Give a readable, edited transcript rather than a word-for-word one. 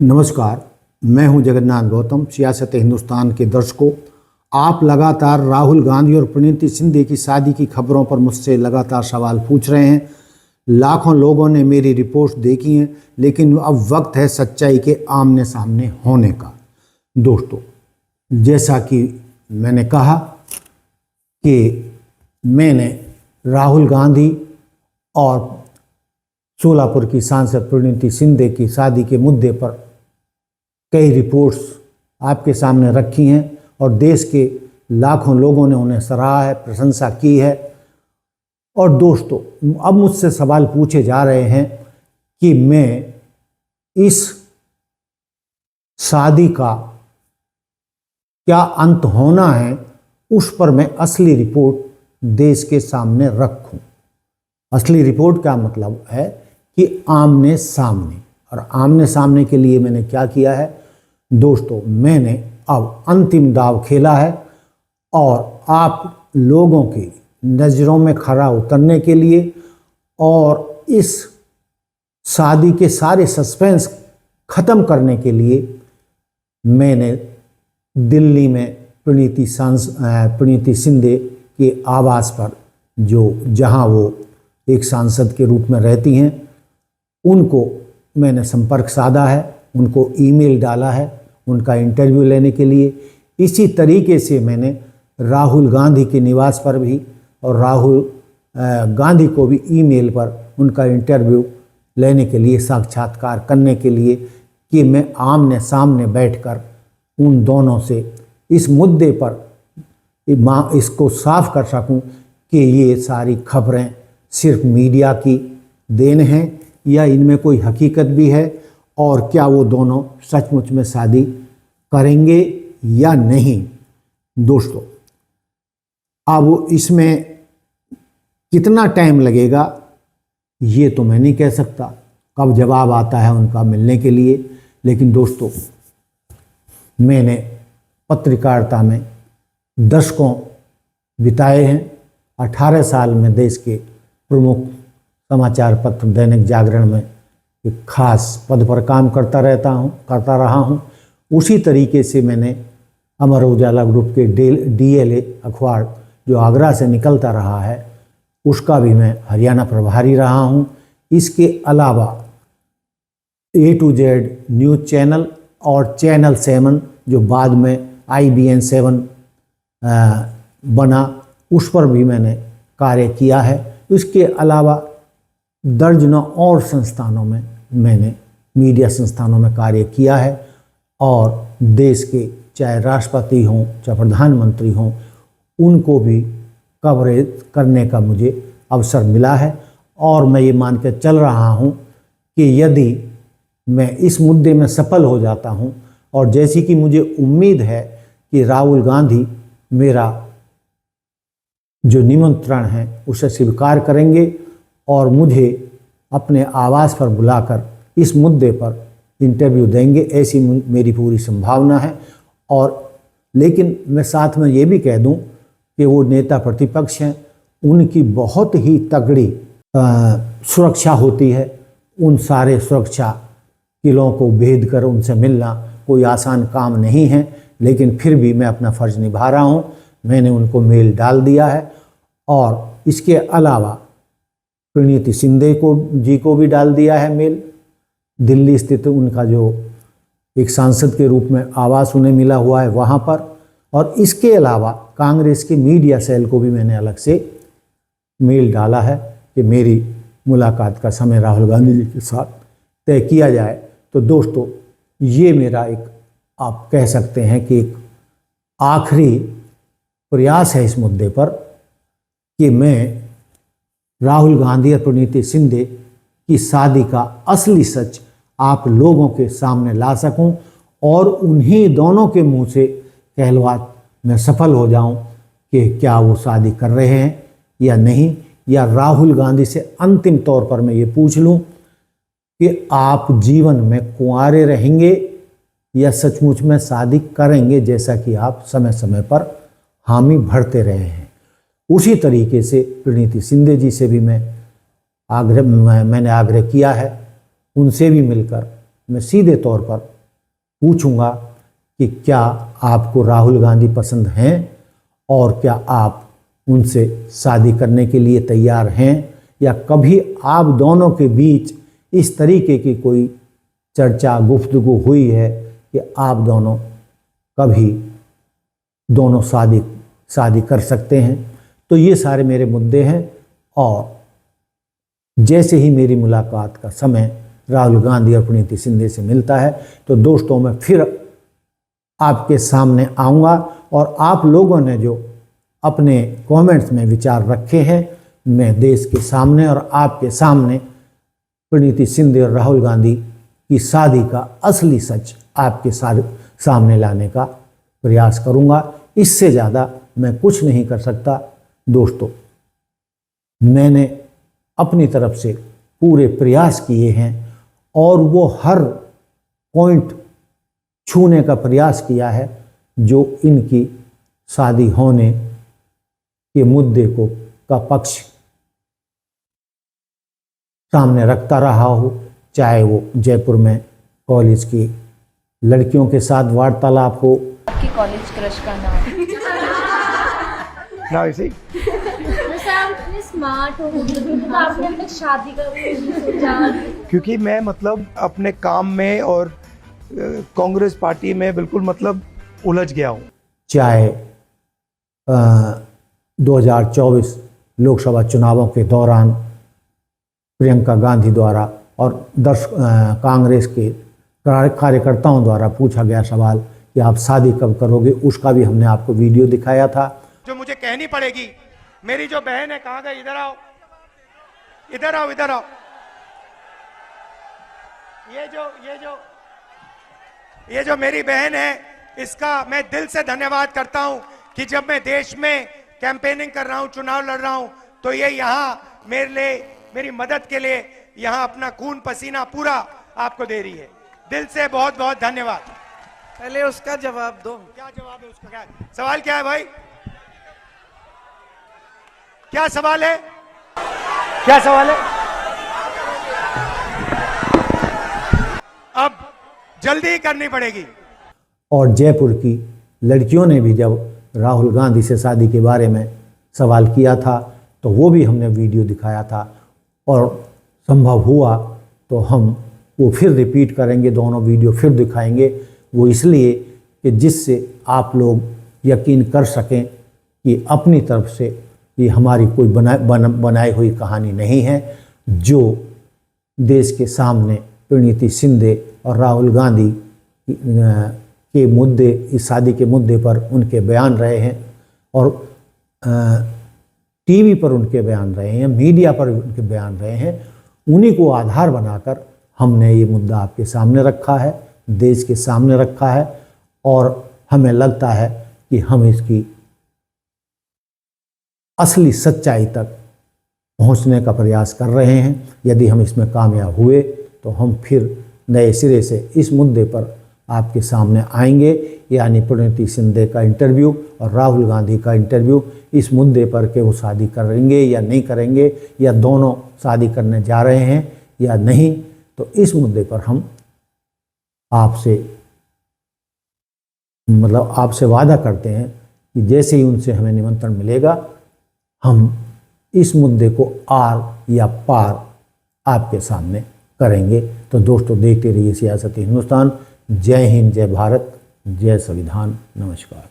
नमस्कार, मैं हूं जगन्नाथ गौतम। सियासत हिंदुस्तान के दर्शकों, आप लगातार राहुल गांधी और प्रीति शिंदे की शादी की खबरों पर मुझसे लगातार सवाल पूछ रहे हैं। लाखों लोगों ने मेरी रिपोर्ट देखी है, लेकिन अब वक्त है सच्चाई के आमने सामने होने का। दोस्तों, जैसा कि मैंने कहा कि मैंने राहुल गांधी और सोलापुर की सांसद प्रीति शिंदे की शादी के मुद्दे पर कई रिपोर्ट्स आपके सामने रखी हैं और देश के लाखों लोगों ने उन्हें सराहा है, प्रशंसा की है। और दोस्तों, अब मुझसे सवाल पूछे जा रहे हैं कि मैं इस शादी का क्या अंत होना है, उस पर मैं असली रिपोर्ट देश के सामने रखूं। असली रिपोर्ट का मतलब है कि आमने सामने, और आमने सामने के लिए मैंने क्या किया है दोस्तों, मैंने अब अंतिम दांव खेला है और आप लोगों की नज़रों में खरा उतरने के लिए और इस शादी के सारे सस्पेंस ख़त्म करने के लिए मैंने दिल्ली में प्रीति शिंदे के आवास पर, जहां वो एक सांसद के रूप में रहती हैं, उनको मैंने संपर्क साधा है, उनको ईमेल डाला है उनका इंटरव्यू लेने के लिए। इसी तरीके से मैंने राहुल गांधी के निवास पर भी और राहुल गांधी को भी ईमेल पर उनका इंटरव्यू लेने के लिए, साक्षात्कार करने के लिए, कि मैं आमने सामने बैठकर उन दोनों से इस मुद्दे पर इसको साफ कर सकूं कि ये सारी खबरें सिर्फ मीडिया की देन हैं या इनमें कोई हकीकत भी है, और क्या वो दोनों सचमुच में शादी करेंगे या नहीं। दोस्तों, अब इसमें कितना टाइम लगेगा ये तो मैं नहीं कह सकता, कब जवाब आता है उनका मिलने के लिए। लेकिन दोस्तों, मैंने पत्रकारिता में दशकों बिताए हैं। 18 साल में देश के प्रमुख समाचार पत्र दैनिक जागरण में एक खास पद पर काम करता रहा हूँ। उसी तरीके से मैंने अमर उजाला ग्रुप के DLA अखबार, जो आगरा से निकलता रहा है, उसका भी मैं हरियाणा प्रभारी रहा हूँ। इसके अलावा A to Z news channel और चैनल 7, जो बाद में IBN 7 बना, उस पर भी मैंने कार्य किया है। इसके अलावा दर्जनों और संस्थानों में मैंने मीडिया संस्थानों में कार्य किया है, और देश के चाहे राष्ट्रपति हों चाहे प्रधानमंत्री हों, उनको भी कवरेज करने का मुझे अवसर मिला है। और मैं ये मान के चल रहा हूँ कि यदि मैं इस मुद्दे में सफल हो जाता हूँ, और जैसी कि मुझे उम्मीद है कि राहुल गांधी मेरा जो निमंत्रण है उसे स्वीकार करेंगे और मुझे अपने आवास पर बुलाकर इस मुद्दे पर इंटरव्यू देंगे, ऐसी मेरी पूरी संभावना है। और लेकिन मैं साथ में ये भी कह दूं कि वो नेता प्रतिपक्ष हैं, उनकी बहुत ही तगड़ी सुरक्षा होती है। उन सारे सुरक्षा किलों को भेद कर उनसे मिलना कोई आसान काम नहीं है, लेकिन फिर भी मैं अपना फ़र्ज़ निभा रहा हूँ। मैंने उनको मेल डाल दिया है, और इसके अलावा प्रीति शिंदे जी को भी डाल दिया है मेल। दिल्ली स्थित उनका जो एक सांसद के रूप में आवास उन्हें मिला हुआ है वहाँ पर, और इसके अलावा कांग्रेस के मीडिया सेल को भी मैंने अलग से मेल डाला है कि मेरी मुलाकात का समय राहुल गांधी जी के साथ तय किया जाए। तो दोस्तों, ये मेरा एक, आप कह सकते हैं कि एक आखिरी प्रयास है इस मुद्दे पर कि मैं राहुल गांधी और प्रीति शिंदे की शादी का असली सच आप लोगों के सामने ला सकूं, और उन्हीं दोनों के मुंह से कहलवा मैं सफल हो जाऊं कि क्या वो शादी कर रहे हैं या नहीं। या राहुल गांधी से अंतिम तौर पर मैं ये पूछ लूं कि आप जीवन में कुंवारे रहेंगे या सचमुच में शादी करेंगे, जैसा कि आप समय समय पर हामी भरते रहे हैं। उसी तरीके से प्रीति शिंदे जी से भी मैंने आग्रह किया है, उनसे भी मिलकर मैं सीधे तौर पर पूछूंगा कि क्या आपको राहुल गांधी पसंद हैं और क्या आप उनसे शादी करने के लिए तैयार हैं, या कभी आप दोनों के बीच इस तरीके की कोई चर्चा गुफ्तगू हुई है कि आप दोनों कभी दोनों शादी कर सकते हैं। तो ये सारे मेरे मुद्दे हैं, और जैसे ही मेरी मुलाकात का समय राहुल गांधी और प्रीति शिंदे से मिलता है तो दोस्तों मैं फिर आपके सामने आऊँगा, और आप लोगों ने जो अपने कमेंट्स में विचार रखे हैं मैं देश के सामने और आपके सामने प्रीति शिंदे और राहुल गांधी की शादी का असली सच आपके सामने लाने का प्रयास करूंगा। इससे ज़्यादा मैं कुछ नहीं कर सकता। दोस्तों, मैंने अपनी तरफ से पूरे प्रयास किए हैं और वो हर पॉइंट छूने का प्रयास किया है जो इनकी शादी होने के मुद्दे का पक्ष सामने रखता रहा हो, चाहे वो जयपुर में कॉलेज की लड़कियों के साथ वार्तालाप हो। आपके कॉलेज क्रश का नाम? Now you see? वैसे आप इतने स्मार्ट हो, तो आपने अपने शादी का भी सोचा? क्योंकि मैं मतलब अपने काम में और कांग्रेस पार्टी में बिल्कुल मतलब उलझ गया हूँ। चाहे 2024 लोकसभा चुनावों के दौरान प्रियंका गांधी द्वारा और कांग्रेस के कार्यकर्ताओं द्वारा पूछा गया सवाल कि आप शादी कब करोगे, उसका भी हमने आपको वीडियो दिखाया था। जो मुझे कहनी पड़ेगी, मेरी जो बहन है, कहाँ गई? इधर आओ, इधर आओ, इधर आओ। ये जो मेरी बहन है, इसका मैं दिल से धन्यवाद करता हूं कि जब मैं देश में कैंपेनिंग कर रहा हूं, चुनाव लड़ रहा हूं, तो ये यहाँ मेरे लिए, मेरी मदद के लिए यहाँ अपना खून पसीना पूरा आपको दे रही है। दिल से बहुत बहुत धन्यवाद। पहले उसका जवाब दो। क्या जवाब है उसका? क्या सवाल क्या है भाई? क्या सवाल है? क्या सवाल है? अब जल्दी करनी पड़ेगी। और जयपुर की लड़कियों ने भी जब राहुल गांधी से शादी के बारे में सवाल किया था तो वो भी हमने वीडियो दिखाया था, और संभव हुआ तो हम वो फिर रिपीट करेंगे, दोनों वीडियो फिर दिखाएंगे। वो इसलिए कि जिससे आप लोग यकीन कर सकें कि अपनी तरफ से ये हमारी कोई बनाई हुई कहानी नहीं है। जो देश के सामने प्रीति शिंदे और राहुल गांधी के मुद्दे, इस शादी के मुद्दे पर उनके बयान रहे हैं, और टीवी पर उनके बयान रहे हैं, मीडिया पर उनके बयान रहे हैं, उन्हीं को आधार बनाकर हमने ये मुद्दा आपके सामने रखा है, देश के सामने रखा है, और हमें लगता है कि हम इसकी असली सच्चाई तक पहुंचने का प्रयास कर रहे हैं। यदि हम इसमें कामयाब हुए तो हम फिर नए सिरे से इस मुद्दे पर आपके सामने आएंगे, यानी प्रीति शिंदे का इंटरव्यू और राहुल गांधी का इंटरव्यू, इस मुद्दे पर कि वो शादी करेंगे या नहीं करेंगे, या दोनों शादी करने जा रहे हैं या नहीं। तो इस मुद्दे पर हम आपसे वादा करते हैं कि जैसे ही उनसे हमें निमंत्रण मिलेगा हम इस मुद्दे को आर या पार आपके सामने करेंगे। तो दोस्तों, देखते रहिए सियासत हिंदुस्तान। जय हिंद, जय भारत, जय संविधान। नमस्कार।